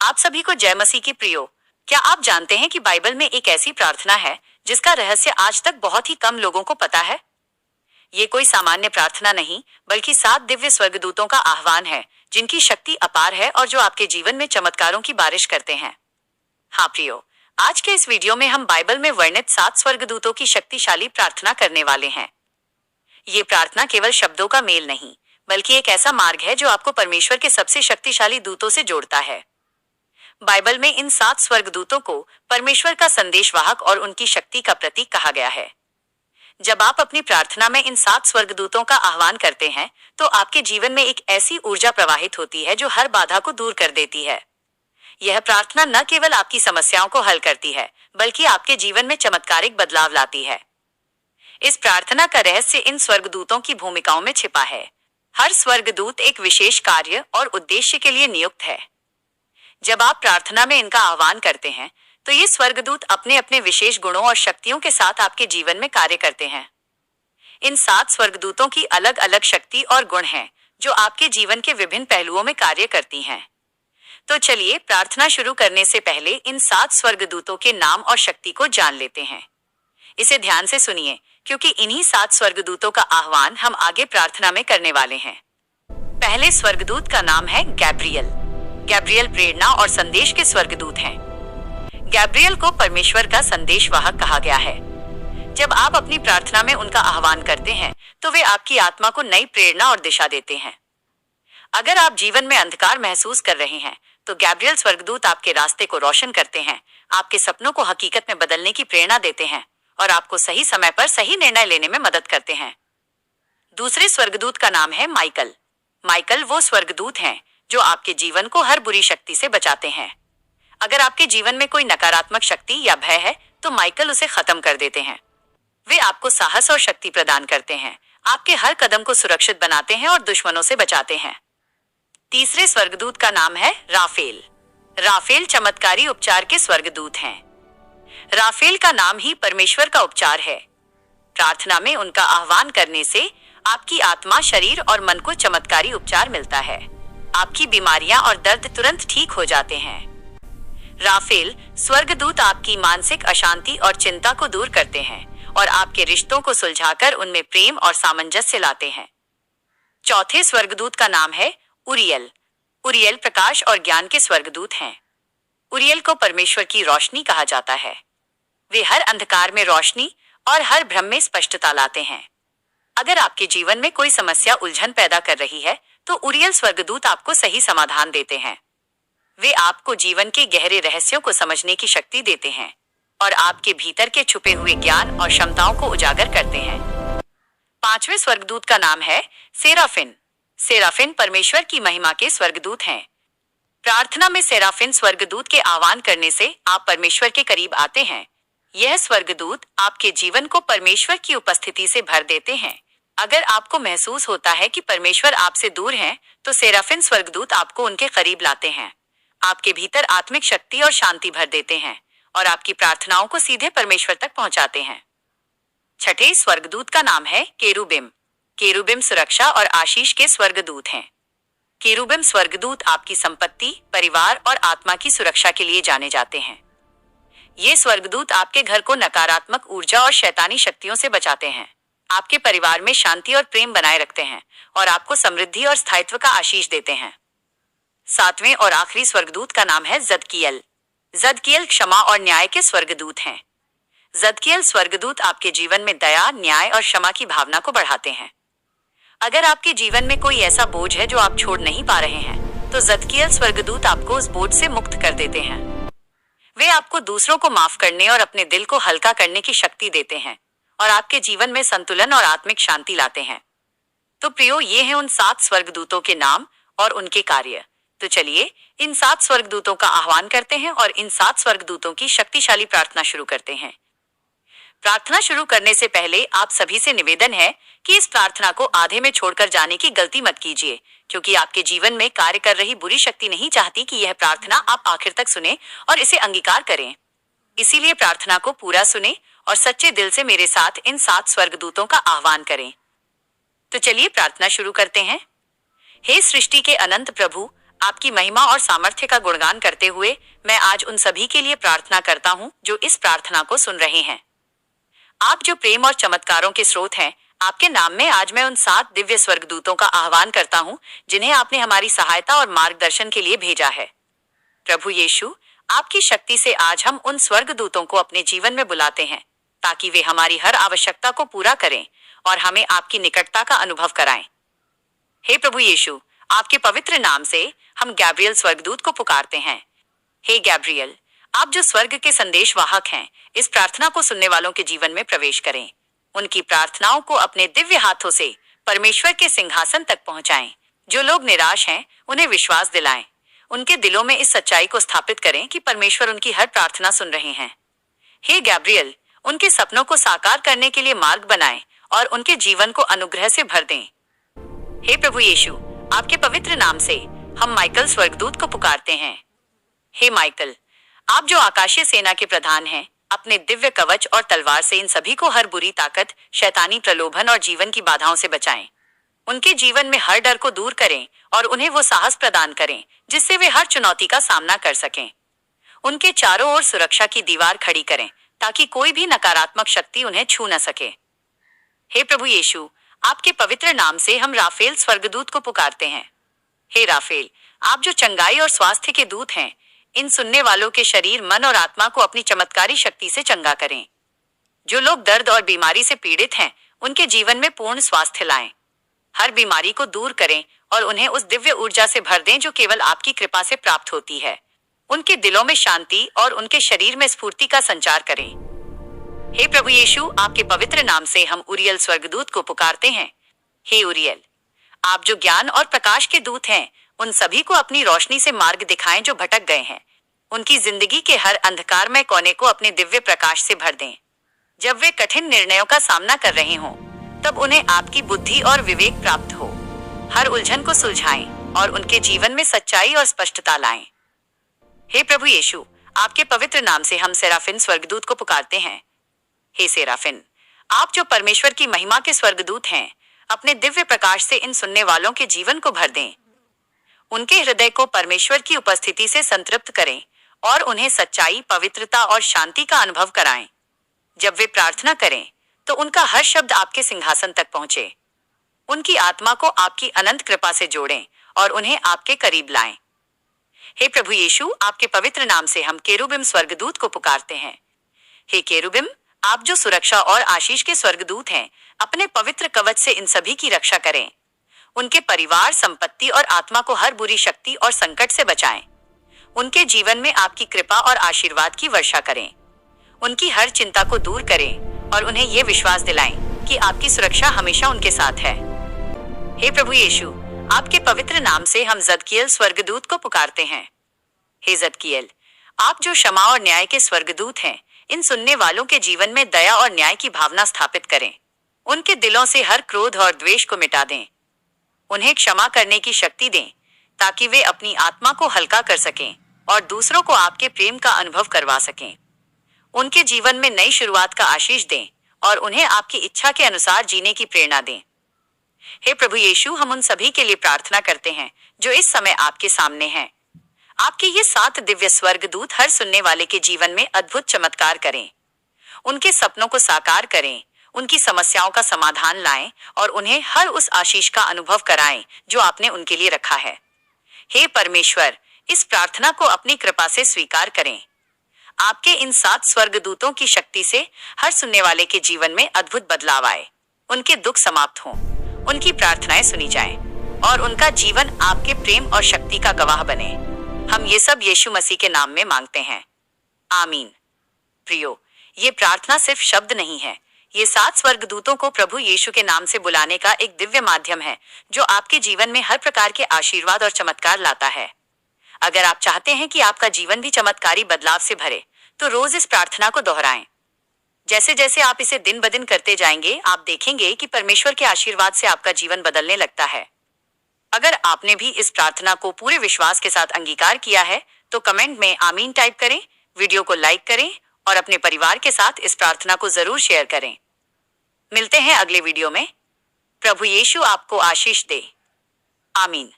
आप सभी को जय मसीह की प्रियो। क्या आप जानते हैं कि बाइबल में एक ऐसी प्रार्थना है जिसका रहस्य आज तक बहुत ही कम लोगों को पता है? ये कोई सामान्य प्रार्थना नहीं, बल्कि 7 दिव्य स्वर्गदूतों का आह्वान है, जिनकी शक्ति अपार है और जो आपके जीवन में चमत्कारों की बारिश करते हैं। हाँ प्रियो, आज के इस वीडियो में हम बाइबल में वर्णित 7 स्वर्गदूतों की शक्तिशाली प्रार्थना करने वाले हैं। ये प्रार्थना केवल शब्दों का मेल नहीं, बल्कि एक ऐसा मार्ग है जो आपको परमेश्वर के सबसे शक्तिशाली दूतों से जोड़ता है। बाइबल में इन 7 स्वर्गदूतों को परमेश्वर का संदेशवाहक और उनकी शक्ति का प्रतीक कहा गया है। जब आप अपनी प्रार्थना में इन 7 स्वर्गदूतों का आह्वान करते हैं, तो आपके जीवन में एक ऐसी ऊर्जा प्रवाहित होती है जो हर बाधा को दूर कर देती है। यह प्रार्थना न केवल आपकी समस्याओं को हल करती है, बल्कि आपके जीवन में चमत्कारिक बदलाव लाती है। इस प्रार्थना का रहस्य इन स्वर्गदूतों की भूमिकाओं में छिपा है। हर स्वर्गदूत एक विशेष कार्य और उद्देश्य के लिए नियुक्त है। जब आप प्रार्थना में इनका आह्वान करते हैं, तो ये स्वर्गदूत अपने अपने विशेष गुणों और शक्तियों के साथ आपके जीवन में कार्य करते हैं। इन 7 स्वर्गदूतों की अलग अलग शक्ति और गुण हैं, जो आपके जीवन के विभिन्न पहलुओं में कार्य करती हैं। तो चलिए प्रार्थना शुरू करने से पहले इन 7 स्वर्गदूतों के नाम और शक्ति को जान लेते हैं। इसे ध्यान से सुनिए, क्योंकि इन्हीं 7 स्वर्गदूतों का आह्वान हम आगे प्रार्थना में करने वाले हैं। पहले स्वर्गदूत का नाम है गैब्रियल। गैब्रियल प्रेरणा और संदेश के स्वर्गदूत हैं। गैब्रियल को परमेश्वर का संदेशवाहक कहा गया है। जब आप अपनी प्रार्थना में उनका आह्वान करते हैं, तो वे आपकी आत्मा को नई प्रेरणा और दिशा देते हैं। अगर आप जीवन में अंधकार महसूस कर रहे हैं, तो गैब्रियल स्वर्गदूत आपके रास्ते को रोशन करते हैं, आपके सपनों को हकीकत में बदलने की प्रेरणा देते हैं और आपको सही समय पर सही निर्णय लेने में मदद करते हैं। दूसरे स्वर्गदूत का नाम है माइकल। माइकल वो स्वर्गदूत हैं जो आपके जीवन को हर बुरी शक्ति से बचाते हैं। अगर आपके जीवन में कोई नकारात्मक शक्ति या भय है, तो माइकल उसे खत्म कर देते हैं। वे आपको साहस और शक्ति प्रदान करते हैं, आपके हर कदम को सुरक्षित बनाते हैं और दुश्मनों से बचाते हैं। तीसरे स्वर्गदूत का नाम है राफेल। राफेल चमत्कारी उपचार के स्वर्गदूत हैं। राफेल का नाम ही परमेश्वर का उपचार है। प्रार्थना में उनका आह्वान करने से आपकी आत्मा, शरीर और मन को चमत्कारी उपचार मिलता है। आपकी बीमारियां और दर्द तुरंत ठीक हो जाते हैं। राफेल स्वर्गदूत आपकी मानसिक अशांति और चिंता को दूर करते हैं और आपके रिश्तों को सुलझाकर उनमें प्रेम और सामंजस्य लाते हैं। चौथे स्वर्गदूत का नाम है उरियल। उरियल प्रकाश और ज्ञान के स्वर्गदूत हैं। उरियल को परमेश्वर की रोशनी कहा जाता है। वे हर अंधकार में रोशनी और हर भ्रम में स्पष्टता लाते हैं। अगर आपके जीवन में कोई समस्या उलझन पैदा कर रही है, तो उरियल स्वर्गदूत आपको सही समाधान देते हैं। वे आपको जीवन के गहरे रहस्यों को समझने की शक्ति देते हैं और आपके भीतर के छुपे हुए ज्ञान और क्षमताओं को उजागर करते हैं। पांचवें स्वर्गदूत का नाम है सेराफिन। सेराफिन परमेश्वर की महिमा के स्वर्गदूत हैं। प्रार्थना में सेराफिन स्वर्गदूत के आह्वान करने से आप परमेश्वर के करीब आते हैं। यह स्वर्गदूत आपके जीवन को परमेश्वर की उपस्थिति से भर देते हैं। अगर आपको महसूस होता है कि परमेश्वर आपसे दूर हैं, तो सेराफिन स्वर्गदूत आपको उनके करीब लाते हैं, आपके भीतर आत्मिक शक्ति और शांति भर देते हैं और आपकी प्रार्थनाओं को सीधे परमेश्वर तक पहुंचाते हैं। छठे स्वर्गदूत का नाम है केरुबिम। केरुबिम सुरक्षा और आशीष के स्वर्गदूत हैं। केरुबिम स्वर्गदूत आपकी संपत्ति, परिवार और आत्मा की सुरक्षा के लिए जाने जाते हैं। ये स्वर्गदूत आपके घर को नकारात्मक ऊर्जा और शैतानी शक्तियों से बचाते हैं, आपके परिवार में शांति और प्रेम बनाए रखते हैं और आपको समृद्धि और स्थायित्व का आशीष देते हैं। सातवें और आखिरी स्वर्गदूत का नाम है जदकियल। जदकियल क्षमा और न्याय के स्वर्गदूत हैं। जदकियल स्वर्गदूत आपके जीवन में दया, न्याय और क्षमा की भावना को बढ़ाते हैं। अगर आपके जीवन में कोई ऐसा बोझ है जो आप छोड़ नहीं पा रहे हैं, तो जदकियल स्वर्गदूत आपको उस बोझ से मुक्त कर देते हैं। वे आपको दूसरों को माफ करने और अपने दिल को हल्का करने की शक्ति देते हैं और आपके जीवन में संतुलन और आत्मिक शांति लाते हैं। तो प्रियो, ये हैं उन 7 स्वर्गदूतों के नाम और उनके कार्य। तो चलिए इन 7 स्वर्गदूतों का आह्वान करते हैं और इन 7 स्वर्गदूतों की शक्तिशाली प्रार्थना शुरू करते हैं। प्रार्थना शुरू करने से पहले आप सभी से निवेदन है कि इस प्रार्थना को आधे में छोड़कर जाने की गलती मत कीजिए, क्योंकि आपके जीवन में कार्य कर रही बुरी शक्ति नहीं चाहती कि यह प्रार्थना आप आखिर तक सुने और इसे अंगीकार करें। इसीलिए प्रार्थना को पूरा सुने और सच्चे दिल से मेरे साथ इन 7 स्वर्गदूतों का आह्वान करें। तो चलिए प्रार्थना शुरू करते हैं। हे सृष्टि के अनंत प्रभु, आपकी महिमा और सामर्थ्य का गुणगान करते हुए मैं आज उन सभी के लिए प्रार्थना करता हूँ जो इस प्रार्थना को सुन रहे हैं। आप जो प्रेम और चमत्कारों के स्रोत हैं, आपके नाम में आज मैं उन 7 दिव्य स्वर्गदूतों का आह्वान करता हूँ जिन्हें आपने हमारी सहायता और मार्गदर्शन के लिए भेजा है। प्रभु यीशु, आपकी शक्ति से आज हम उन स्वर्गदूतों को अपने जीवन में बुलाते हैं ताकि वे हमारी हर आवश्यकता को पूरा करें और हमें आपकी निकटता का अनुभव कराएं। हे प्रभु यीशु, आपके पवित्र नाम से हम गैब्रियल स्वर्गदूत को पुकारते हैं। हे गैब्रियल, आप जो स्वर्ग के संदेशवाहक हैं, इस प्रार्थना को सुनने वालों के जीवन में प्रवेश करें। उनकी प्रार्थनाओं को अपने दिव्य हाथों से परमेश्वर के सिंहासन तक पहुंचाएं। जो लोग निराश हैं, उन्हें विश्वास दिलाएं। उनके दिलों में इस सच्चाई को स्थापित करें कि परमेश्वर उनकी हर प्रार्थना सुन रहे हैं। हे गैब्रियल, उनके सपनों को साकार करने के लिए मार्ग बनाएं और उनके जीवन को अनुग्रह से भर दें। हे प्रभु यीशु, आपके पवित्र नाम से हम माइकल स्वर्गदूत को पुकारते हैं। हे माइकल, आप जो आकाशीय सेना के प्रधान हैं, अपने दिव्य कवच और तलवार से इन सभी को हर बुरी ताकत, शैतानी प्रलोभन और जीवन की बाधाओं से बचाएं। उनके जीवन में हर डर को दूर करें और उन्हें वो साहस प्रदान करें जिससे वे हर चुनौती का सामना कर सकें। उनके चारों ओर सुरक्षा की दीवार खड़ी करें ताकि कोई भी नकारात्मक शक्ति उन्हें छू न सके। हे प्रभु यीशु, आपके पवित्र नाम से हम राफेल स्वर्गदूत को पुकारते हैं। हे राफेल, आप जो चंगाई और स्वास्थ्य के दूत हैं, इन सुनने वालों के शरीर, मन और आत्मा को अपनी चमत्कारी शक्ति से चंगा करें। जो लोग दर्द और बीमारी से पीड़ित हैं, उनके जीवन में पूर्ण स्वास्थ्य लाएं। हर बीमारी को दूर करें और उन्हें उस दिव्य ऊर्जा से भर दें जो केवल आपकी कृपा से प्राप्त होती है। उनके दिलों में शांति और उनके शरीर में स्फूर्ति का संचार करें। हे प्रभु यीशु, आपके पवित्र नाम से हम उरियल स्वर्गदूत को पुकारते हैं। हे उरियल, आप जो ज्ञान और प्रकाश के दूत हैं, उन सभी को अपनी रोशनी से मार्ग दिखाएं जो भटक गए हैं। उनकी जिंदगी के हर अंधकारमय कोने को अपने दिव्य प्रकाश से भर दें। जब वे कठिन निर्णयों का सामना कर रहे हों, तब उन्हें आपकी बुद्धि और विवेक प्राप्त हो। हर उलझन को सुलझाएं और उनके जीवन में सच्चाई और स्पष्टता लाएं। हे प्रभु यीशु, आपके पवित्र नाम से हम सेराफिन स्वर्गदूत को पुकारते हैं। हे सेराफिन, आप जो परमेश्वर की महिमा के स्वर्गदूत हैं, अपने दिव्य प्रकाश से इन सुनने वालों के जीवन को भर दें। उनके हृदय को परमेश्वर की उपस्थिति से संतृप्त करें और उन्हें सच्चाई, पवित्रता और शांति का अनुभव कराएं। जब वे प्रार्थना करें तो उनका हर शब्द आपके सिंहासन तक पहुंचे। उनकी आत्मा को आपकी अनंत कृपा से जोड़ें और उन्हें आपके करीब लाएं। हे प्रभु यीशु, आपके पवित्र नाम से हम केरुबिम स्वर्गदूत को पुकारते हैं। हे केरुबिम, आप जो सुरक्षा और आशीष के स्वर्गदूत हैं, अपने पवित्र कवच से इन सभी की रक्षा करें। उनके परिवार, संपत्ति और आत्मा को हर बुरी शक्ति और संकट से बचाएं। उनके जीवन में आपकी कृपा और आशीर्वाद की वर्षा करें। उनकी हर चिंता को दूर करें और उन्हें यह विश्वास दिलाएं कि आपकी सुरक्षा हमेशा उनके साथ है। हे प्रभु यीशु, आपके पवित्र नाम से हम जदकियल स्वर्गदूत को पुकारते हैं। हे जदकियल, आप जो क्षमा और न्याय के स्वर्गदूत हैं, इन सुनने वालों के जीवन में दया और न्याय की भावना स्थापित करें। उनके दिलों से हर क्रोध और द्वेष को मिटा दें। उन्हें क्षमा करने की शक्ति दें ताकि वे अपनी आत्मा को हल्का कर सकें और दूसरों को आपके प्रेम का अनुभव करवा सकें। उनके जीवन में नई शुरुआत का आशीष दें और उन्हें आपकी इच्छा के अनुसार जीने की प्रेरणा दें। हे प्रभु यीशु, हम उन सभी के लिए प्रार्थना करते हैं जो इस समय आपके सामने हैं। आपके ये 7 दिव्य स्वर्गदूत हर सुनने वाले के जीवन में अद्भुत चमत्कार करें। उनके सपनों को साकार करें, उनकी समस्याओं का समाधान लाएं और उन्हें हर उस आशीष का अनुभव कराएं जो आपने उनके लिए रखा है। हे परमेश्वर, इस प्रार्थना को अपनी कृपा से स्वीकार करें। आपके इन 7 स्वर्गदूतों की शक्ति से हर सुनने वाले के जीवन में अद्भुत बदलाव आए। उनके दुख समाप्त हों, उनकी प्रार्थनाएं सुनी जाएं और उनका जीवन आपके प्रेम और शक्ति का गवाह बने। हम ये सब यीशु मसीह के नाम में मांगते हैं, आमीन। प्रियो, ये प्रार्थना सिर्फ शब्द नहीं है, ये 7 स्वर्गदूतों को प्रभु यीशु के नाम से बुलाने का एक दिव्य माध्यम है जो आपके जीवन में हर प्रकार के आशीर्वाद और चमत्कार लाता है। अगर आप चाहते हैं कि आपका जीवन भी चमत्कारी बदलाव से भरे, तो रोज इस प्रार्थना को दोहराएं। जैसे जैसे आप इसे दिन ब दिन करते जाएंगे, आप देखेंगे कि परमेश्वर के आशीर्वाद से आपका जीवन बदलने लगता है। अगर आपने भी इस प्रार्थना को पूरे विश्वास के साथ अंगीकार किया है, तो कमेंट में आमीन टाइप करें, वीडियो को लाइक करें और अपने परिवार के साथ इस प्रार्थना को जरूर शेयर करें। मिलते हैं अगले वीडियो में। प्रभु यीशु आपको आशीष दे। आमीन।